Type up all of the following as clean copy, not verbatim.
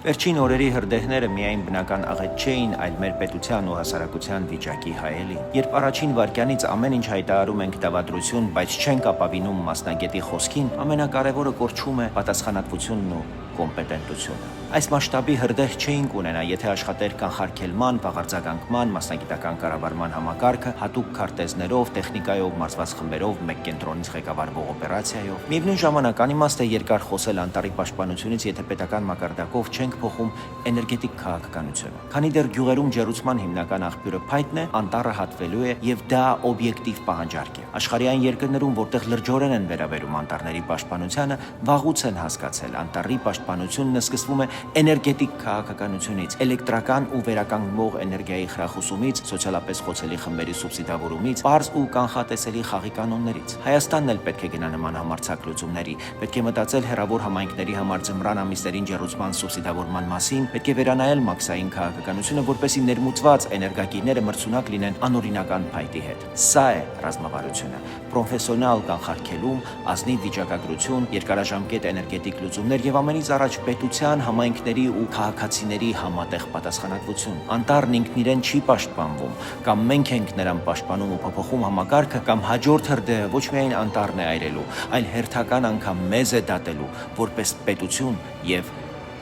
Վերջին օրերի հրդեհները միայն բնական աղետ չէին, այլ մեր պետության ու հասարակության վիճակի հայելին։ Երբ առաջին վայրկյանից ամեն ինչ հայտարարում ենք դավադրություն, բայց չենք ապավինում մասնագետի խոսքին, ամենակարևորը կորչում է պատասխանատվությունն ու կոմպետենտությունը։ Այս մասշտաբի հրդեհ չէինք ունենա, եթե աշխատեր կանխարգելման, վաղարձագանքման, մասնագիտական կառավարման համակարգը, հատուկ քարտեզներով, տեխնիկայով, մարզված խմբերով, մեկ կենտրոնից ղեկավարվող օպերացիայով։ Միևնույն ժամանակ անիմաստ է երկար խոսել անտառի պաշտպանությունից, եթե պետական մակարդակով չենք փոխում էներգետիկ քաղաքականությունը։ Քանի դեռ գյուղերում ջերուցման հիմնական աղբյուրը փայտն է, անտառը հատվելու է եւ դա օբյեկտիվ պահանջարկ է։ Աշխարհի այն երկրներում, որտեղ լրջորեն են վերաբերում անտառների պաշտպանությանը, վաղուց են հասկացել, անտառի պաշտպանությունն սկսվում է էներգետիկ քաղաքականությունից, էլեկտրական ու վերականգնվող էներգիայի խրախուսումից, սոցիալապես խոցելի խմբերի սուբսիդավորումից, պարզ ու կանխատեսելի խաղի կանոններից։ Հայաստանն էլ պետք է գնա նման համարձակ լուծումների, պետք է մտածել հեռավոր համայնքների համար ձմռան ամիսներին ջերուցման սուբսիդավորման մասին, պետք է վերանայել մաքսային քաղաքականությունը, որպեսզի ներմուծված էներգակիրները մրցունակ լինեն անօրինական փայտի հետ։ Սա է ռազմավարությունը՝ պրոֆեսիոնալ կանխարգելում, ազնիվ վիճակագրություն, երկարաժամկետ էներգետիկ լուծումներ եւ ամենից առաջ պետության, համայնքների ու քաղաքացիների համատեղ պատասխանատվություն։ Անտառն ինքն իրեն չի պաշտպանվում, կամ մենք ենք նրան պաշտպանում ու փոփոխում համակարգը, կամ հաջորդ հրդեհը ոչ միայն անտառն է այրելու, այլ հերթական անգամ մեզ է դատելու որպես պետություն եւ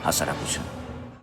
հասարակություն։